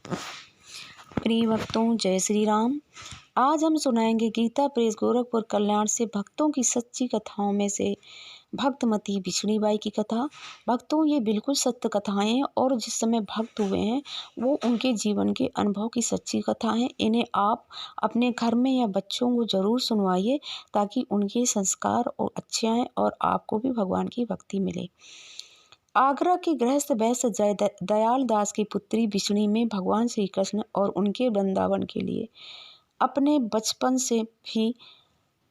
प्रिय भक्तों, जय श्री राम। आज हम सुनाएंगे गीता प्रेस गोरखपुर कल्याण से भक्तों की सच्ची कथाओं में से भक्तमती बिछड़ी बाई की कथा। भक्तों, ये बिल्कुल सत्य कथाएं हैं और जिस समय भक्त हुए हैं वो उनके जीवन के अनुभव की सच्ची कथा हैं। इन्हें आप अपने घर में या बच्चों को जरूर सुनवाइए ताकि उनके संस्कार और अच्छे आएँ और आपको भी भगवान की भक्ति मिले। आगरा के गृहस्थ वैश्य दयाल दास की पुत्री बिष्णी में भगवान श्री कृष्ण और उनके वृंदावन के लिए अपने बचपन से भी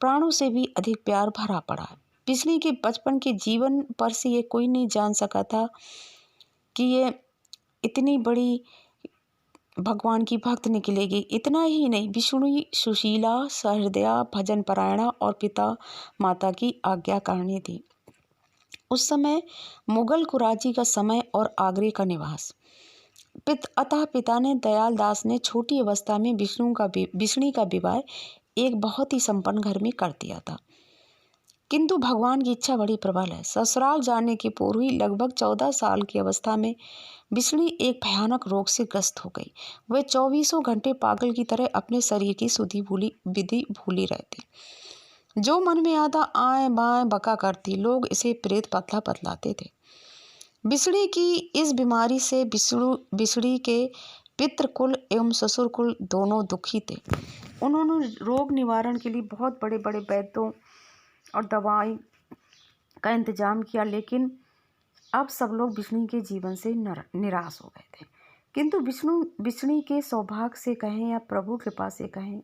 प्राणों से भी अधिक प्यार भरा पड़ा। बिष्णी के बचपन के जीवन पर से ये कोई नहीं जान सका था कि ये इतनी बड़ी भगवान की भक्त निकलेगी। इतना ही नहीं, बिष्णी सुशीला, सहृदया, भजन परायणा और पिता माता की आज्ञाकारिणी थी। उस समय मुगल कुराजी का समय और आगरे का निवास। अतः पिता ने दयाल दास ने छोटी अवस्था में बिष्णी का विवाह एक बहुत ही संपन्न घर में कर दिया था। किंतु भगवान की इच्छा बड़ी प्रबल है। ससुराल जाने के पूर्व ही लगभग 14 साल की अवस्था में बिष्णी एक भयानक रोग से ग्रस्त हो गई। वह 24 घंटे पागल की तरह अपने शरीर की विधि भूली रहती। जो मन में आता आए बाएं बका करती। लोग इसे प्रेत बतलाते थे। बिष्णी की इस बीमारी से बिष्णी के पितृकुल एवं ससुर कुल दोनों दुखी थे। उन्होंने रोग निवारण के लिए बहुत बड़े बड़े वैद्यों और दवाई का इंतजाम किया, लेकिन अब सब लोग बिष्णी के जीवन से निराश हो गए थे। किंतु बिष्णी के सौभाग्य से कहें या प्रभु कृपा से कहें,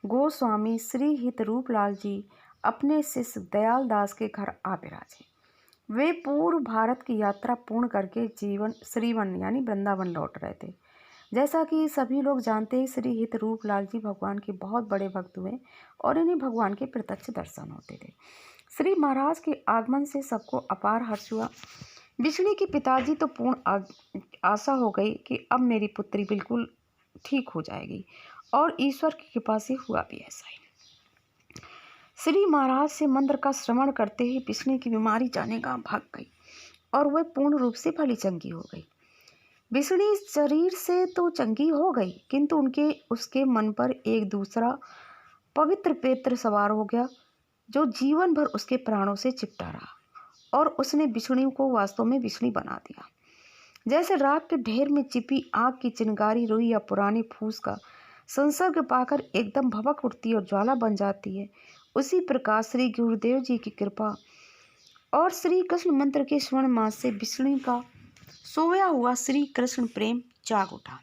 गोस्वामी श्री हित रूपलाल जी अपने शिष्य दयाल दास के घर आ विराजे। वे पूर्व भारत की यात्रा पूर्ण करके श्रीवन यानी वृंदावन लौट रहे थे। जैसा कि सभी लोग जानते हैं, श्री हित रूपलाल जी भगवान के बहुत बड़े भक्त हुए और इन्हें भगवान के प्रत्यक्ष दर्शन होते थे। श्री महाराज के आगमन से सबको अपार हर्ष हुआ। बिष्णी के पिताजी तो पूर्ण आशा हो गई कि अब मेरी पुत्री बिल्कुल ठीक हो जाएगी, और ईश्वर की कृपा से हुआ भी ऐसा ही। श्री महाराज से मंत्र का श्रवण करते ही बिष्णी की बीमारी जाने का भाग गई और वह पूर्ण रूप से भली चंगी हो गई। बिष्णी शरीर से तो चंगी हो गई, किंतु उसके मन पर एक दूसरा पवित्र पेत्र सवार हो गया जो जीवन भर उसके प्राणों से चिपटा रहा, और उसने बिष्णी को वास्तव में बिष्णी बना दिया। जैसे राख के ढेर में चिपी आग की चिंगारी रुई या पुराने फूस का संसर्ग पाकर एकदम भभक उठती और ज्वाला बन जाती है, उसी प्रकार श्री गुरुदेव जी की कृपा और श्री कृष्ण मंत्र के स्वर्ण मास से बिष्णी का सोया हुआ श्री कृष्ण प्रेम जाग उठा।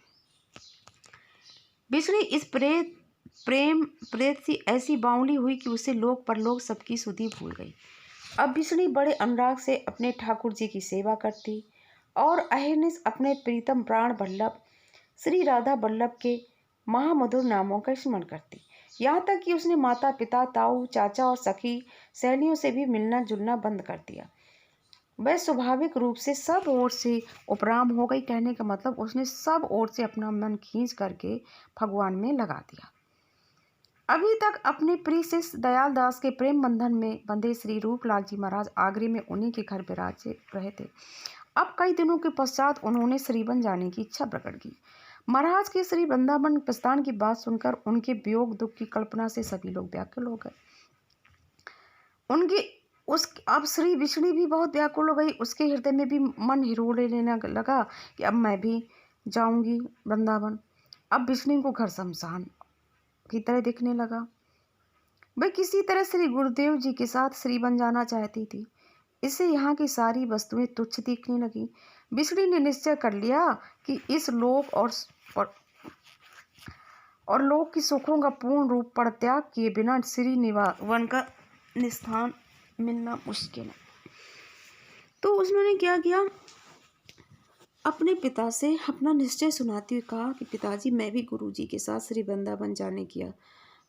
बिष्णी इस प्रेत सी ऐसी बावली हुई कि उसे लोक परलोक सबकी सुधि भूल गई। अब बिष्णी बड़े अनुराग से अपने ठाकुर जी की सेवा करती और अहर्निश अपने प्रीतम प्राण वल्लभ श्री राधा वल्लभ के महामधुर नामों का स्मरण करती। यहाँ तक कि उसने माता पिता, ताऊ, चाचा और सखी सहेलियों से भी मिलना जुलना बंद कर दिया। वह स्वाभाविक रूप से सब ओर से उपराम हो गई। कहने का मतलब उसने सब ओर से अपना मन खींच करके भगवान में लगा दिया। अभी तक अपने प्रिय शिष्य दयाल दास के प्रेम बंधन में बंधे श्री रूपलाल जी महाराज आगरे में उन्हीं के घर विराजे रहे थे। अब कई दिनों के पश्चात उन्होंने श्रीवन जाने की इच्छा प्रकट की। महाराज के श्री वृंदावन प्रस्थान की बात सुनकर उनके वियोग दुख की कल्पना से सभी लोग व्याकुल हो गए। अब श्री बिष्णी भी बहुत व्याकुल हो गई। उसके हृदय में भी मन हिरोड़े लेने लगा कि अब मैं भी जाऊंगी वृंदावन। अब बिष्णी को घर शमशान की तरह दिखने लगा। वह किसी तरह श्री गुरुदेव जी के साथ श्रीवन जाना चाहती थी। इससे यहाँ की सारी वस्तुएं तुच्छ दिखने लगी। बिष्णी ने निश्चय कर लिया कि इस लोक और लोक की सुखों का पूर्ण रूप परित्याग किए बिना श्री निवावन का निस्थान मिलना मुश्किल है। तो उन्होंने क्या किया, अपने पिता से अपना निश्चय सुनाती हुई कहा कि पिताजी, मैं भी गुरुजी के साथ श्री वृंदावन जाने की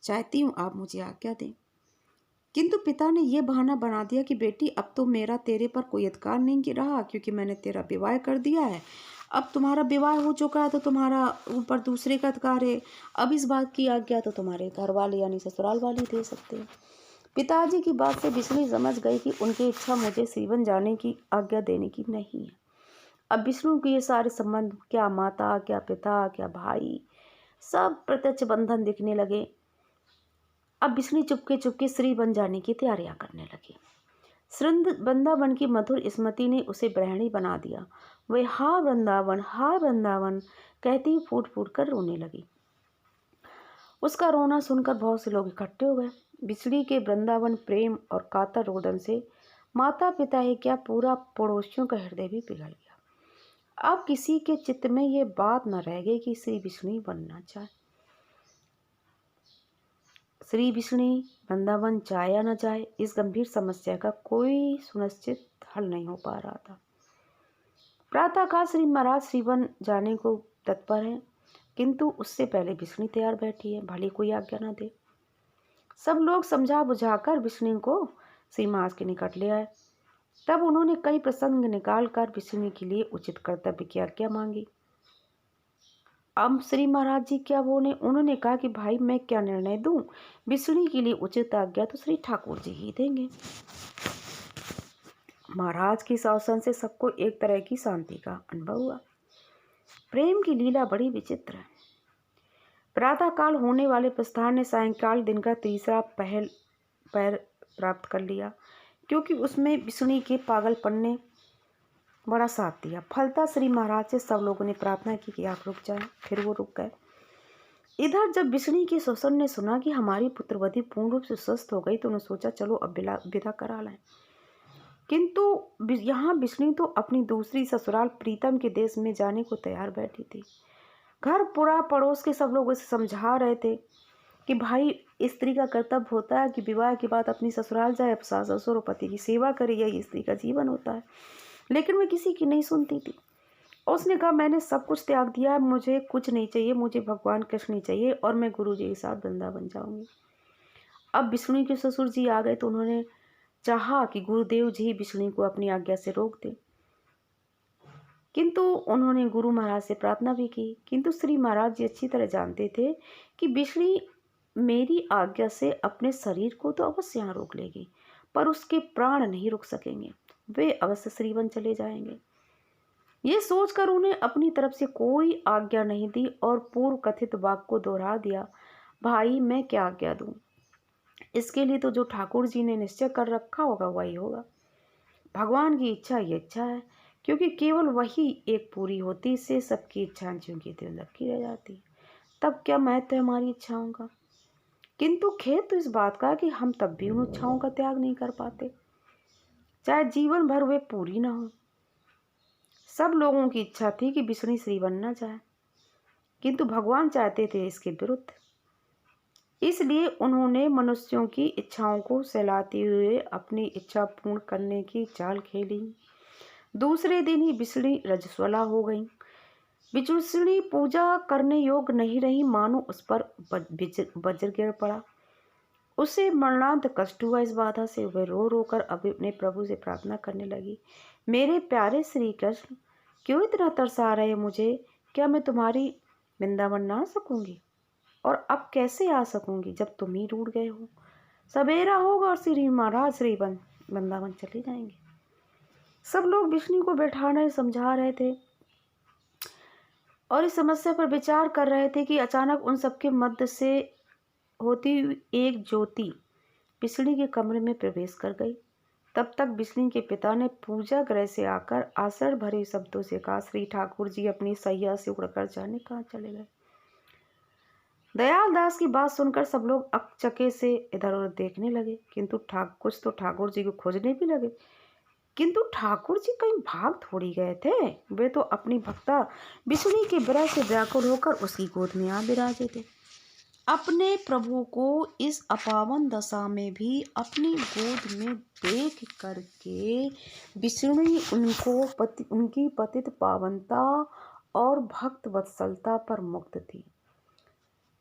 चाहती हूँ, आप मुझे आज्ञा दें। किंतु पिता ने यह बहाना बना दिया कि बेटी, अब तो मेरा तेरे पर कोई अधिकार नहीं रहा, क्योंकि मैंने तेरा विवाह कर दिया है। अब तुम्हारा विवाह हो चुका है तो तुम्हारा ऊपर दूसरे का अधिकार है। अब इस बात की आज्ञा तो तुम्हारे घर वाले यानी ससुराल वाले दे सकते हैं। पिताजी की बात से बिष्णी समझ गई कि उनकी इच्छा मुझे श्रीवन जाने की आज्ञा देने की नहीं है। अब विष्णु के ये सारे संबंध, क्या माता, क्या पिता, क्या भाई, सब प्रत्यक्ष बंधन दिखने लगे। अब विष्णु चुपके चुपके श्री बन जाने की तैयारियां करने लगी। वृंदावन की मधुर स्मृति ने उसे गृहिणी बना दिया। वह हा वृंदावन कहती फूट फूट कर रोने लगी। उसका रोना सुनकर बहुत से लोग इकट्ठे हो गए। बिछड़ी के वृंदावन प्रेम और कातर रोदन से माता पिता ही क्या, पूरा पड़ोसियों का हृदय भी पिघल गया। अब किसी के चित्त में ये बात न रह गई कि श्री विष्णु बनना चाहे। श्री विष्णु वृंदावन जाए या न जाए, इस गंभीर समस्या का कोई सुनिश्चित हल नहीं हो पा रहा था। प्रातःकाल श्री महाराज श्रीवन जाने को तत्पर हैं, किंतु उससे पहले विष्णु तैयार बैठी है, भले कोई आज्ञा न दे। सब लोग समझा बुझाकर विष्णु को श्री महाराज के निकट ले आए। तब उन्होंने कई प्रसंग निकालकर विष्णु के लिए उचित कर्तव्य की आज्ञा मांगी। अब श्री महाराज जी क्या बोले, उन्होंने कहा कि भाई मैं क्या निर्णय दूं, विष्णु के लिए उचित आज्ञा तो श्री ठाकुर जी ही देंगे। महाराज के शासन से सबको एक तरह की शांति का अनुभव हुआ। प्रेम की लीला बड़ी विचित्र है। प्रातःकाल होने वाले प्रस्थान ने सायंकाल दिन का तीसरा पैर प्राप्त कर लिया, क्योंकि उसमें विष्णु के पागलपन ने बड़ा साथ दिया। फलता श्री महाराज से सब लोगों ने प्रार्थना की कि आप रुक जाएं, फिर वो रुक गए। इधर जब विष्णु के ससुर ने सुना कि हमारी पुत्रवधि पूर्ण रूप से स्वस्थ हो गई, तो उन्होंने सोचा चलो अब विदा करा लें। किंतु यहाँ विष्णु तो अपनी दूसरी ससुराल प्रीतम के देश में जाने को तैयार बैठी थी। घर पूरा पड़ोस के सब लोग उसे समझा रहे थे कि भाई स्त्री का कर्तव्य होता है कि विवाह के बाद अपनी ससुराल जाए, सास ससुर और पति की सेवा करे, यही स्त्री का जीवन होता है। लेकिन मैं किसी की नहीं सुनती थी। उसने कहा मैंने सब कुछ त्याग दिया, मुझे कुछ नहीं चाहिए, मुझे भगवान कृष्ण ही चाहिए और मैं गुरु जी के साथ वृंदावन जाऊंगी। अब विष्णु के ससुर जी आ गए, तो उन्होंने चाहा कि गुरुदेव जी विष्णु को अपनी आज्ञा से रोक दें, किंतु उन्होंने गुरु महाराज से प्रार्थना भी की। किंतु श्री महाराज जी अच्छी तरह जानते थे कि विष्णु मेरी आज्ञा से अपने शरीर को तो अवश्य यहाँ रोक लेगी, पर उसके प्राण नहीं रुक सकेंगे, वे अवश्य श्रीवन चले जाएंगे। ये सोचकर उन्हें अपनी तरफ से कोई आज्ञा नहीं दी और पूर्व कथित वाक्य को दोहरा दिया, भाई मैं क्या आज्ञा दूं, इसके लिए तो जो ठाकुर जी ने निश्चय कर रखा होगा वही होगा। भगवान की इच्छा ये इच्छा है, क्योंकि केवल वही एक पूरी होती, इससे सबकी इच्छाएं जिनकी तिलक की रह जाती, तब क्या महत्व है हमारी इच्छाओं का। किंतु खेद तो इस बात का कि हम तब भी उन इच्छाओं का त्याग नहीं कर पाते, चाहे जीवन भर वे पूरी ना हो। सब लोगों की इच्छा थी कि विष्णु श्री बनना चाहे, किंतु भगवान चाहते थे इसके विरुद्ध। इसलिए उन्होंने मनुष्यों की इच्छाओं को सहलाते हुए अपनी इच्छा पूर्ण करने की चाल खेली। दूसरे दिन ही विष्णु रजस्वला हो गई। विष्णु पूजा करने योग्य नहीं रही, मानो उस पर वज्र गिर पड़ा। उसे मरणांत कष्ट हुआ इस बाधा से। वह रो रो कर अपने प्रभु से प्रार्थना करने लगी, मेरे प्यारे श्री कृष्ण, क्यों इतना तरसा रहे मुझे, क्या मैं तुम्हारी वृंदावन ना आ सकूंगी, और अब कैसे आ सकूंगी जब तुम ही रूठ गए हो। सवेरा होगा और श्री महाराज श्री वृंदावन चले जाएंगे। सब लोग विष्णु को बैठाने समझा रहे थे और इस समस्या पर विचार कर रहे थे कि अचानक उन सबके मध्य से होती हुई एक ज्योति विष्णु के कमरे में प्रवेश कर गई। तब तक विष्णु के पिता ने पूजा गृह से आकर आषाढ़ भरे शब्दों से कहा, श्री ठाकुर जी अपनी सैया से उड़कर जाने कहाँ चले गए। दयाल दास की बात सुनकर सब लोग अकचके से इधर उधर देखने लगे, किंतु कुछ तो ठाकुर जी को खोजने भी लगे। किंतु ठाकुर जी कहीं भाग थोड़ी गए थे, वे तो अपनी भक्ता विष्णु के विरह से व्याकुल होकर उसकी गोद में आ विराजे थे। अपने प्रभु को इस अपावन दशा में भी अपनी गोद में देख करके विष्णु उनकी पतित पावनता और भक्त वत्सलता पर मुक्त थी।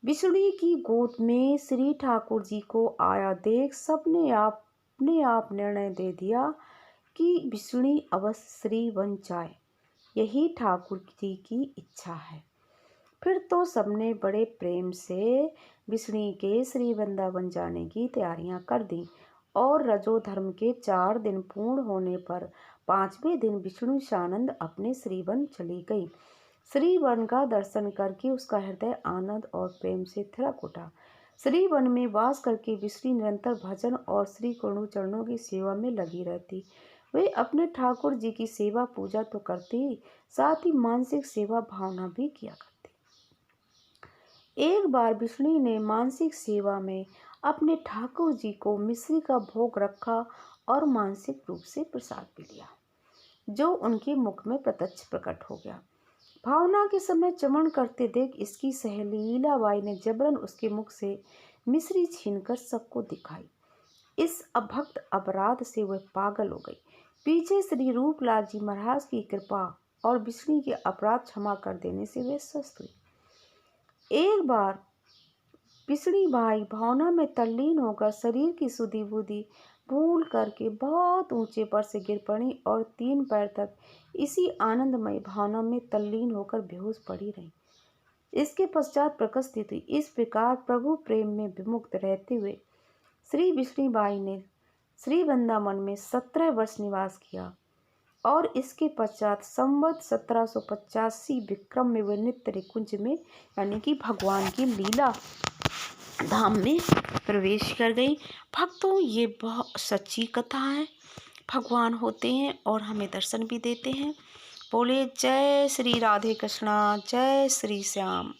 विष्णु की गोद में श्री ठाकुर जी को आया देख सबने अपने आप निर्णय दे दिया कि विष्णु अवश्य श्री बन जाए, यही ठाकुर जी की इच्छा है। फिर तो सबने बड़े प्रेम से विष्णु के श्री वृंदावन जाने की तैयारियां कर दी और रजो धर्म के 4 दिन पूर्ण होने पर 5वें दिन विष्णु सानंद अपने श्रीवन चली गई। श्रीवन का दर्शन करके उसका हृदय आनंद और प्रेम से थिरक उठा। श्रीवन में वास करके विष्णु निरंतर भजन और श्री गुरु चरणों की सेवा में लगी रहती। वे अपने ठाकुर जी की सेवा पूजा तो करते ही साथ ही मानसिक सेवा भावना भी किया करते। एक बार विष्णु ने मानसिक सेवा में अपने ठाकुर जी को मिश्री का भोग रखा और मानसिक रूप से प्रसाद भी लिया, जो उनके मुख में प्रत्यक्ष प्रकट हो गया। भावना के समय चमन करते देख इसकी सहेली लीलाबाई ने जबरन उसके मुख से मिश्री छीनकर सबको दिखाई। इस अभक्त अपराध से वह पागल हो गई। पीछे श्री रूपलाल जी महाराज की कृपा और विष्णु के अपराध क्षमा कर देने से वे स्वस्थ हुई। एक बार विष्णु बाई भावना में तल्लीन होकर शरीर की सुधि बुद्धि भूल करके बहुत ऊंचे पर से गिर पड़ी और 3 पैर तक इसी आनंदमय भावना में तल्लीन होकर बेहोश पड़ी रही। इसके पश्चात प्रकृति हुई। इस प्रकार प्रभु प्रेम में विमुक्त रहते हुए श्री विष्णुबाई ने श्री वृंदावन में 17 वर्ष निवास किया और इसके पश्चात संवत 1785 विक्रम में वे नित्य निकुंज में यानी कि भगवान की लीला धाम में प्रवेश कर गई। भक्तों, ये बहुत सच्ची कथा है। भगवान होते हैं और हमें दर्शन भी देते हैं। बोले जय श्री राधे कृष्णा, जय श्री श्याम।